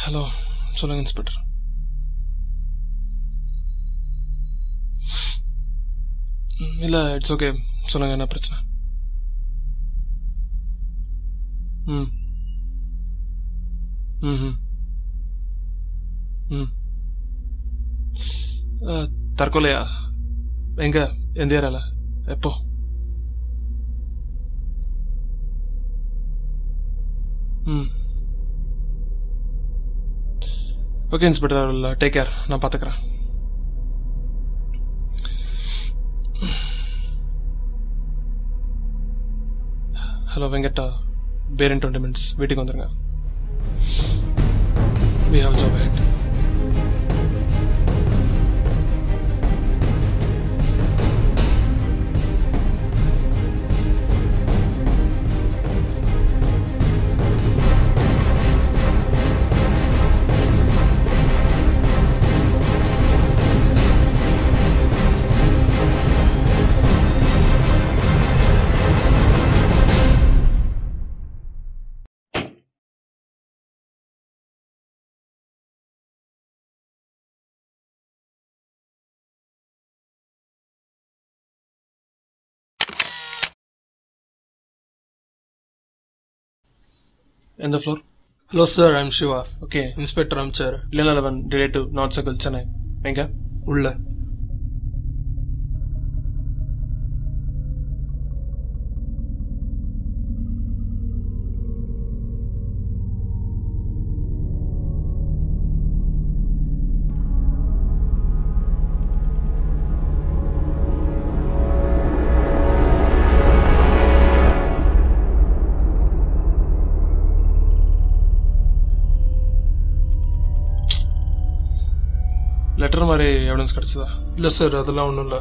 Hello, சொல்லுங்க inspector. இல்லை, it's okay. சொல்லுங்க, என்ன பிரச்சனை? ம் ம் ம் தற்கொலையா? எங்க? எந்த ஏரியால? எப்போ? ம் ஓகே இன்ஸ்பெக்டர், டேக் கேர். நான் பார்த்துக்கிறேன். ஹலோ வெங்கட்டா, பேர் இன் 20 minutes வீட்டுக்கு வந்துருங்க. We have a job ahead. எந்த floor? Hello sir, I'm Shiva. Okay. Inspector Amchar. 11 relative north circle, Chennai. எங்க? உள்ள. லெட்டர் மாதிரி எவிடன்ஸ் கிடைச்சதா? இல்லை சார், அதெல்லாம் ஒன்றும் இல்லை.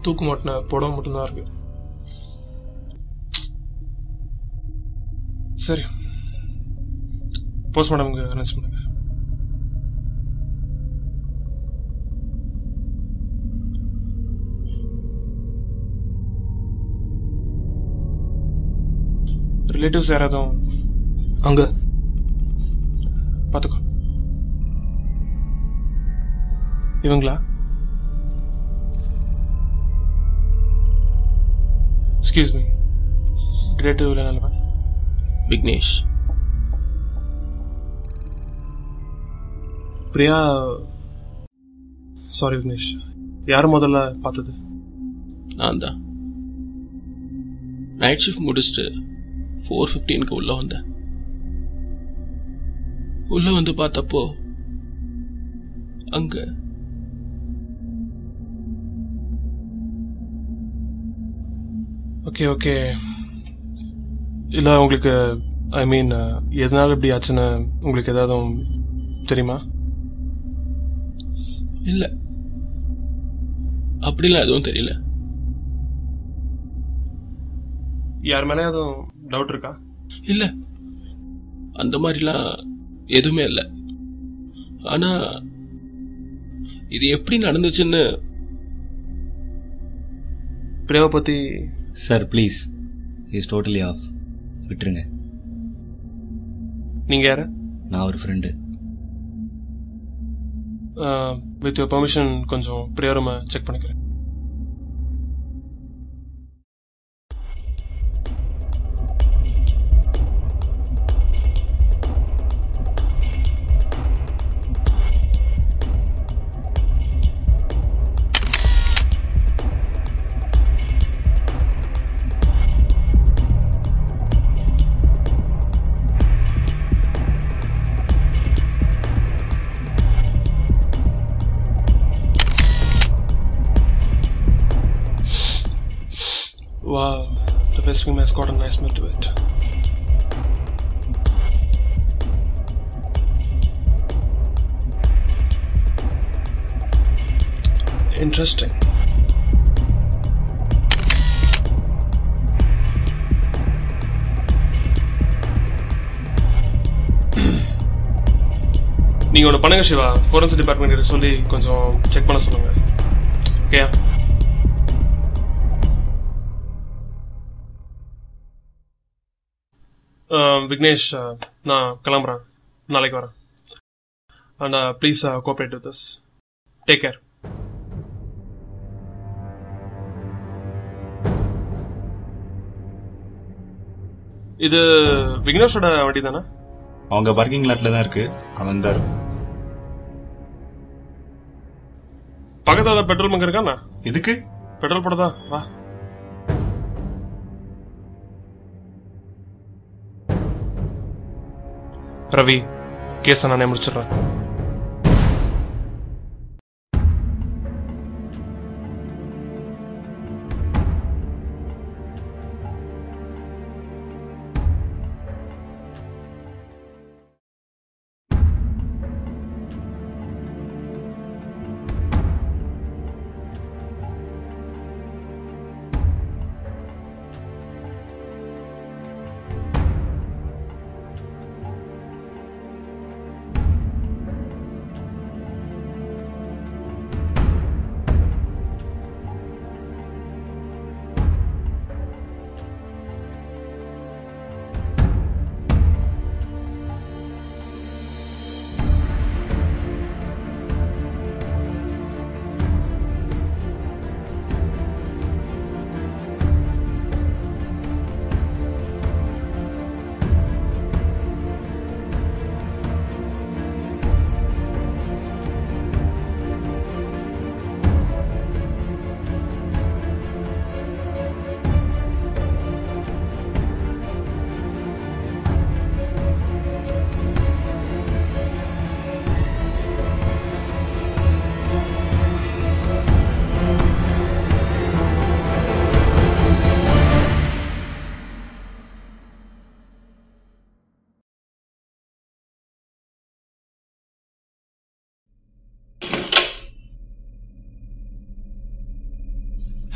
தூக்கு மாட்டின புடவை மட்டும்தான் இருக்கு. சரி, போஸ்ட்மார்ட்டமுக்கு அரேஞ்ச் பண்ணுங்க. ரிலேட்டிவ்ஸ் யாராதும் அங்க பார்த்துக்கோ. இவங்களா? எக்ஸ்கியூஸ் மீ, ரிலேட்டிவ் இல்லை. விக்னேஷ். பிரியா. சாரி விக்னேஷ், யார் முதல்ல பார்த்தது? நான் தான். நைட் ஷிஃப்ட் முடிச்சுட்டு 4:15 உள்ள வந்தேன். உள்ள வந்து பார்த்தப்போ அங்க ஓகே ஓகே. இல்லை, உங்களுக்கு ஐ மீன் எதனால இப்படி ஆச்சுன்னு உங்களுக்கு ஏதாவது தெரியுமா? இல்ல, அப்படிலாம் எதுவும் தெரியல. யார் மேலே எதுவும் டவுட் இருக்கா? இல்ல, அந்த மாதிரிலாம் எதுவுமே இல்லை. ஆனா இது எப்படி நடந்துச்சுன்னு. பிரியாவை பற்றி sir please, is totally of. விட்டுருங்க. நீங்கள் யார்? நான் ஒரு ஃப்ரெண்டு. வித் யுவர் பெர்மிஷன் கொஞ்சம் பிரியா ரூமை செக் பண்ணிக்கிறேன். Wow, the West Wing has got a nice smell to it. Interesting. நீங்க ஒன்று பண்ணுங்க சிவா, ஃபோரன்சிக் டிபார்ட்மெண்ட் சொல்லி கொஞ்சம் செக் பண்ண சொல்லுங்க. ஓகே. விக்னேஷ், நான் கிளம்புறேன். நாளைக்கு வரேன். and please cooperate with us. Take care. இது விக்னேஷோட வண்டி தானே? அவங்க பார்க்கிங் லாட்ல தான் இருக்கு. அவன் தான் பக்கத்துல பெட்ரோல் பங்க் இருக்காண்ணா? இதுக்கு பெட்ரோல் போடதா? வா. ரவி, கேஸை நானே முடிச்சிடுறேன்.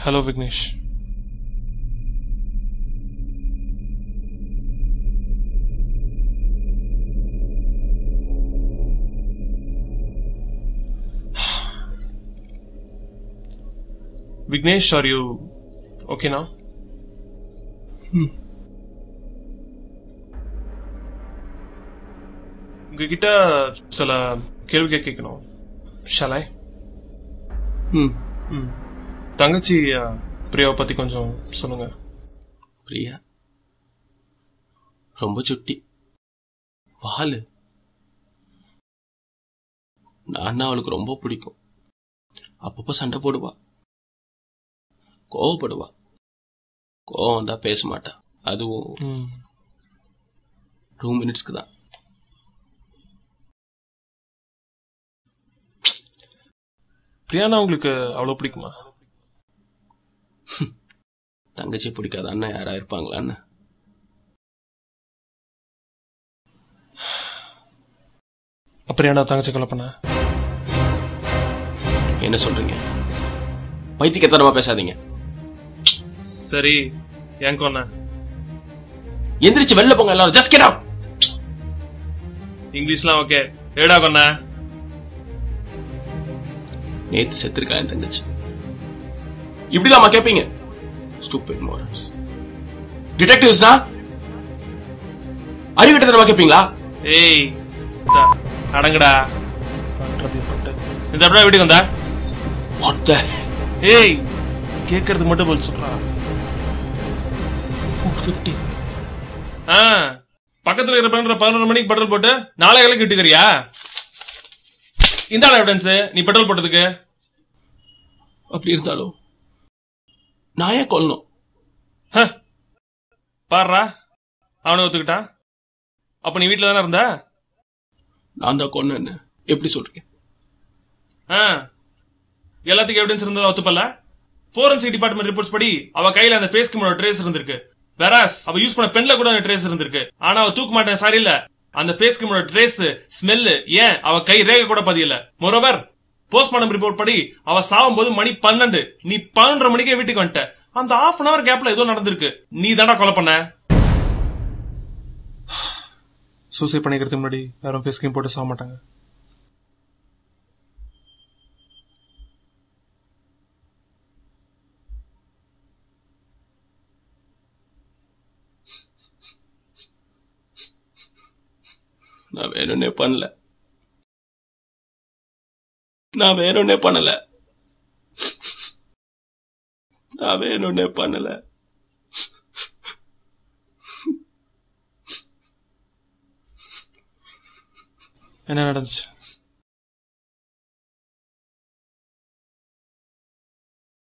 Hello Vignesh. Vignesh, are you ஓகேனா? உங்ககிட்ட சில கேள்விகள் கேட்கணும். ஷாலை? தங்கச்சி பிரியாவை பத்தி கொஞ்சம் சொல்லுங்க. பிரியா ரொம்ப சுட்டி, வாலு. நான் அவளுக்கு ரொம்ப பிடிக்கும். அப்பப்போ சண்டை போடுவா, கோவப்படுவா. கோவம் வந்தா பேச மாட்டா, அதுவும் 2 மினிட்ஸ்க்கு தான். பிரியானா உங்களுக்கு அவ்வளவு பிடிக்குமா? தங்கச்சி பிடிக்காத அண்ணன் யாரா இருப்பாங்களான்னு. அப்புறம் ஏன்னா தங்கச்சி கொலை பண்ண? என்ன சொல்றீங்க? பைத்தியக்காரமா பேசாதீங்க. சரி, ஏன் கொன்ன? எந்திரிச்சு வெளில போங்க எல்லாரும். Just get out. இங்கிலீஷ்லாம் ஓகே. ஏடா கொன்ன? நேத்து செத்துருக்கா என் தங்கச்சி. இப்படிலாமா கேப்பீங்க? Stupid morals. டிடெக்டிவ்ஸ்னா அறிவிட்டதனமா கேப்பீங்களா? ஏய் அடங்கடா. இந்த அப்படியே வீட்டுக்கு வந்தா? What the? ஏய் கேக்குறது மட்டும் போல் சொல்றா. 450. பக்கத்துல இருக்கிற பண்ற 11 மணிக்கு பெட்ரோல் போட்டு 4 வேளைக்கு விட்டுக்கறியா? இந்த எவிடன்ஸ் நீ பெட்ரோல் போட்டதுக்கு. அப்படி இருந்தாலும் நான் ஏன் கொல்லணும்? பாருடா, அவனை ஒத்துக்கிட்டான். அப்ப நீ வீட்டுல தானே இருந்த? நான் தான் கொன்னேன்னு எப்படி சொல்றீங்க? எல்லாத்துக்கும் எவிடன்ஸ் இருந்ததா ஒத்துப்பல? ஃபோரன்சிக் டிபார்ட்மெண்ட் ரிப்போர்ட்ஸ் படி அவ கையில அந்த ஃபேஸ் கிரீமோட ட்ரேஸ் இருந்திருக்கு. வேறாஸ் அவ யூஸ் பண்ண பென்ல கூட அந்த ட்ரேஸ் இருந்திருக்கு. ஆனா அவ தூக்க மாட்டேன் சாரி இல்ல. அந்த ஃபேஸ் கிரீமோட ட்ரேஸ், ஸ்மெல், ஏன் அவ கை ரேகை கூட பதியல. மோரோவர் போஸ்ட்மார்டம் ரிப்போர்ட் படி அவ சாவும் போது மணி 12. நீ 12:30 மணிக்கே வீட்டுக்கு வந்துட்ட. அந்த ½ அன் அவர் கேப்ல ஏதோ நடந்திருக்கு. நீ தாண்டா கொலை பண்ண. சூசைட் பண்ணிக்கிறதுக்கு முன்னாடி யாரும் ஃபேஸ் கிரீம் போட்டு சாக மாட்டாங்க. நான் வேணும்னே பண்ணல. நான் வேணும்னே பண்ணல. நான் வேணும்னே பண்ணல. என்ன நடந்துச்சு?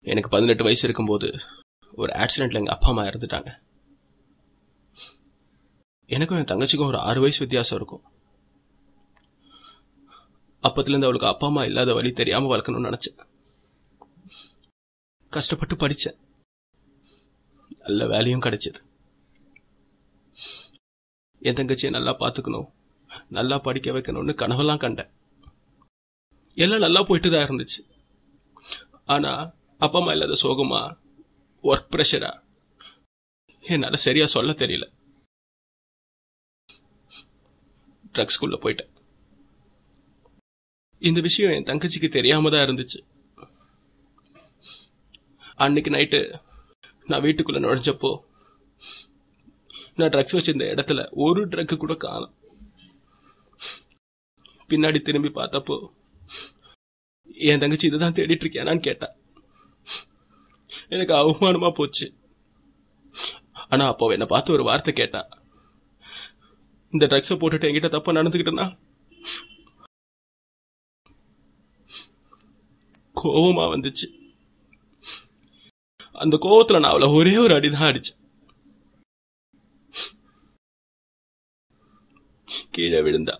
எனக்கு 18 வயசு இருக்கும்போது ஒரு ஆக்சிடென்ட்ல எங்க அப்பா அம்மா இறந்துட்டாங்க. எனக்கும் என் தங்கச்சிக்கும் ஒரு 6 வயசு வித்தியாசம் இருக்கும். அப்பத்திலிருந்து அவளுக்கு அப்பா அம்மா இல்லாத வழி தெரியாம வளர்க்கணும்னு நினைச்சேன். கஷ்டப்பட்டு படிச்சேன். நல்ல வேலையும் கிடைச்சது. என் தங்கச்சியை நல்லா பார்த்துக்கணும், நல்லா படிக்க வைக்கணும்னு கனவெல்லாம் கண்டேன். எல்லாம் நல்லா போயிட்டு தான் இருந்துச்சு. ஆனா அப்பா அம்மா இல்லாத சோகமா, ஒர்க் ப்ரெஷரா, என்னால சரியா சொல்ல தெரியல. ட்ரக்ஸ்குள்ள போயிட்டேன். இந்த விஷயம் என் தங்கச்சிக்கு தெரியாம தான் இருந்துச்சு. அன்னைக்கு நைட்டு நான் வீட்டுக்குள்ள நுழைஞ்சப்போ நான் ட்ரக்ஸ் வச்சிருந்த இடத்துல ஒரு ட்ரக் கூட காணோம். பின்னாடி திரும்பி பார்த்தப்போ என் தங்கச்சி இதுதான் தேடிட்டு இருக்கியானான்னு கேட்டா. எனக்கு அவமானமா போச்சு. ஆனா அப்போ என்ன பார்த்து ஒரு வார்த்தை கேட்டா. இந்த ட்ரக்ஸை போட்டுட்டு என்கிட்ட தப்பா நடந்துக்கிட்டேன்னா கோவமா வந்துச்சு. அந்த கோவத்துல நான் அவளை ஒரே ஒரு அடிதான் அடிச்சேன். கீழே விழுந்தா.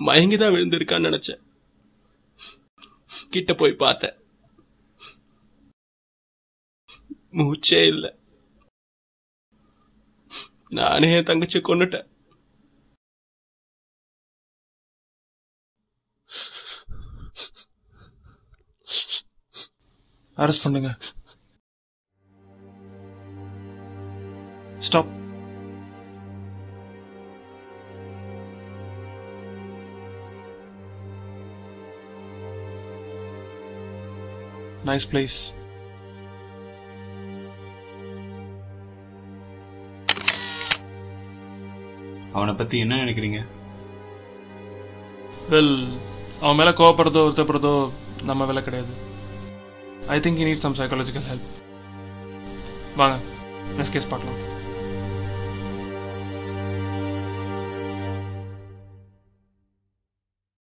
மயங்கிதான் விழுந்திருக்கான்னு நினைச்சேன். கிட்ட போய் பார்த்தேன். மூச்சே இல்ல. நானே என் தங்கச்சி கொன்னுட்டேன். அரெஸ்ட் பண்ணுங்க. ஸ்டாப். Nice place. அவனை பத்தி என்ன நினைக்கிறீங்க? வெல், அவன் மேல கோவப்படுறதோ வருத்தப்படுறதோ நம்ம வேலை கிடையாது. I think you need some psychological help. வாங்க நெக்ஸ்ட் கேஸ் பார்க்கலாம்.